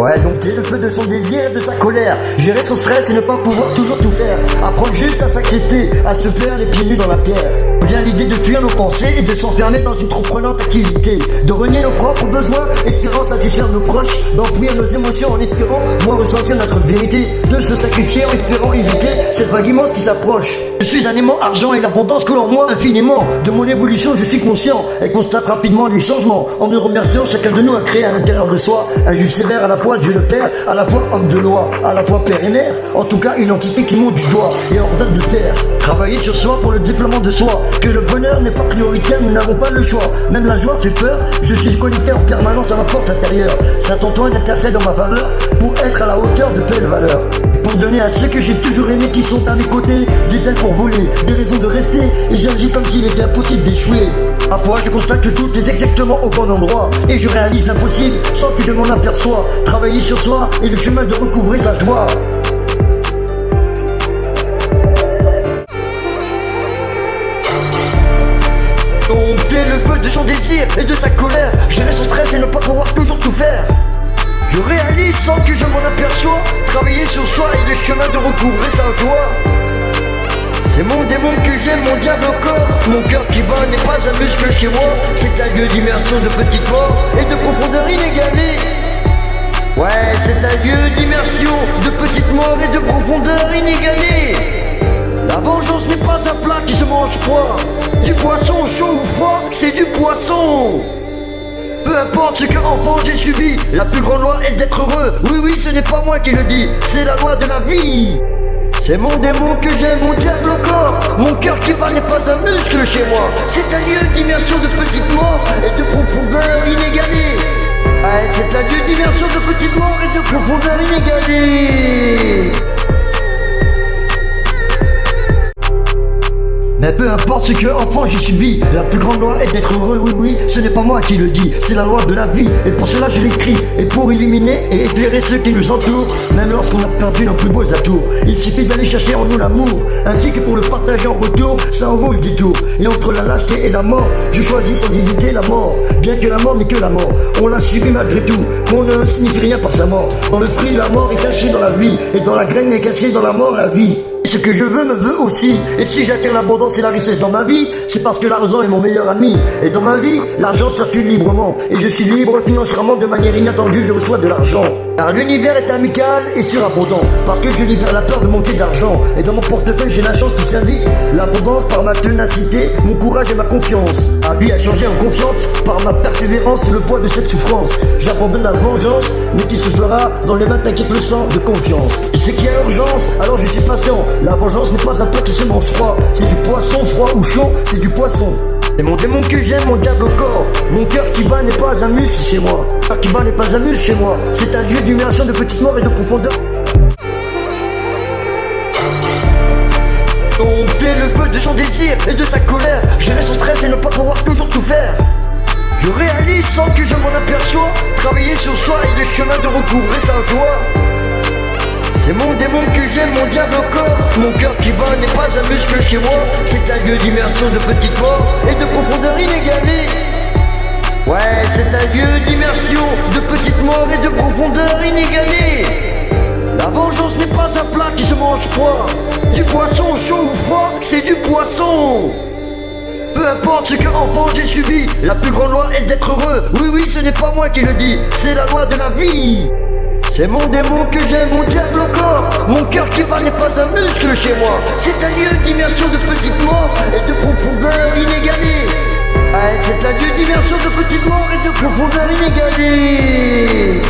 Ouais, dompter le feu de son désir et de sa colère, gérer son stress et ne pas pouvoir toujours tout faire, apprendre juste à s'accepter, à se faire les pieds nus dans la pierre. Vient l'idée de fuir nos pensées et de s'enfermer dans une trop prenante activité, de renier nos propres besoins, espérant satisfaire nos proches, d'enfouir nos émotions en espérant moins ressentir notre vérité, de se sacrifier en espérant éviter cette vague immense qui s'approche. Je suis un aimant argent et l'abondance coule en moi infiniment. De mon évolution je suis conscient et constate rapidement les changements, en me remerciant chacun de nous a créé à l'intérieur de soi un juge sévère, à la fois Dieu le Père, à la fois homme de loi, à la fois père et mère, en tout cas une entité qui monte du doigt et ordonne de faire. Travailler sur soi pour le déploiement de soi, que le bonheur n'est pas prioritaire, nous n'avons pas le choix. Même la joie fait peur, je suis connecté en permanence à ma force intérieure. Saint-Antoine intercède en ma faveur pour être à la hauteur de belles valeurs. Pour donner à ceux que j'ai toujours aimés qui sont à mes côtés des ailes pour voler, des raisons de rester, et j'agis comme s'il était impossible d'échouer. Parfois je constate que tout est exactement au bon endroit et je réalise l'impossible sans que je m'en aperçois. Travailler sur soi et le chemin de recouvrer sa joie. Dompter le feu de son désir et de sa colère, gérer son stress et ne pas pouvoir toujours tout faire. Je réalise sans que je m'en aperçois, travailler sur soi et le chemin de recouvrer sa joie. C'est mon démon que j'aime, mon diable au corps. Mon cœur qui bat n'est pas un muscle chez moi. C'est un lieu d'immersion de petite mort et de profondeur inégalée. Ouais, c'est un lieu d'immersion de petite mort et de profondeur inégalée. La vengeance n'est pas un plat qui se mange froid. Du poisson chaud ou froid, c'est du poisson. Peu importe ce que enfant j'ai subi, la plus grande loi est d'être heureux. Oui, oui, ce n'est pas moi qui le dis, c'est la loi de la vie. C'est mon démon que j'aime, mon diable au corps. Mon cœur qui bat n'est pas un muscle chez moi. C'est un lieu d'immersion de petite mort et de profondeur inégalée. Ouais, c'est un lieu d'immersion de petite mort et de profondeur inégalée. Mais peu importe ce que enfant j'ai subi, la plus grande loi est d'être heureux, oui oui, ce n'est pas moi qui le dis, c'est la loi de la vie, et pour cela je l'écris, et pour illuminer et éclairer ceux qui nous entourent, même lorsqu'on a perdu nos plus beaux atours, il suffit d'aller chercher en nous l'amour, ainsi que pour le partager en retour, ça en vaut le détour, et entre la lâcheté et la mort, je choisis sans hésiter la mort, bien que la mort n'est que la mort, on l'a subi malgré tout, qu'on ne signifie rien par sa mort, dans le fruit la mort est cachée dans la vie, et dans la graine est cachée dans la mort la vie. Ce que je veux me veut aussi, et si j'attire l'abondance et la richesse dans ma vie, c'est parce que l'argent est mon meilleur ami, et dans ma vie, l'argent circule librement, et je suis libre financièrement de manière inattendue, je reçois de l'argent. Car l'univers est amical et surabondant, parce que je libère la peur de manquer d'argent, et dans mon portefeuille j'ai la chance qui s'invite, l'abondance par ma ténacité, mon courage et ma confiance. Ma vie a changé en confiance, par ma persévérance et le poids de cette souffrance. J'abandonne la vengeance, mais qui se fera dans les mains t'inquiète le sang de confiance. Je sais qu'il y a urgence, alors je suis patient. La vengeance n'est pas un plat qui se mange froid, c'est du poisson froid ou chaud, c'est du poisson. C'est mon démon que j'aime, mon diable au corps. Mon cœur qui bat n'est pas un muscle chez moi. Mon cœur qui bat n'est pas un muscle chez moi. C'est un lieu d'immersion de petite mort et de profondeur. Dompter le feu de son désir et de sa colère, gérer son stress et ne pas pouvoir toujours tout faire. Je réalise sans que je m'en aperçois, travailler sur soi et le chemin de recouvrer sa joie. C'est mon démon que j'aime, mon diable au corps. Mon cœur qui bat n'est pas un muscle chez moi. C'est un lieu d'immersion de petite mort et de profondeur inégalée. Ouais, c'est un lieu d'immersion de petite mort et de profondeur inégalée. La vengeance n'est pas un plat qui se mange froid. Du poisson chaud ou froid, c'est du poisson. Peu importe ce que enfant j'ai subi, la plus grande loi est d'être heureux. Oui, oui, ce n'est pas moi qui le dis, c'est la loi de la vie. C'est mon démon que j'aime, mon diable au corps. Mon cœur qui bat n'est pas un muscle chez moi. C'est un lieu d'immersion de petite mort et de profondeur inégalée. Ouais, c'est un lieu d'immersion de petite mort et de profondeur inégalée.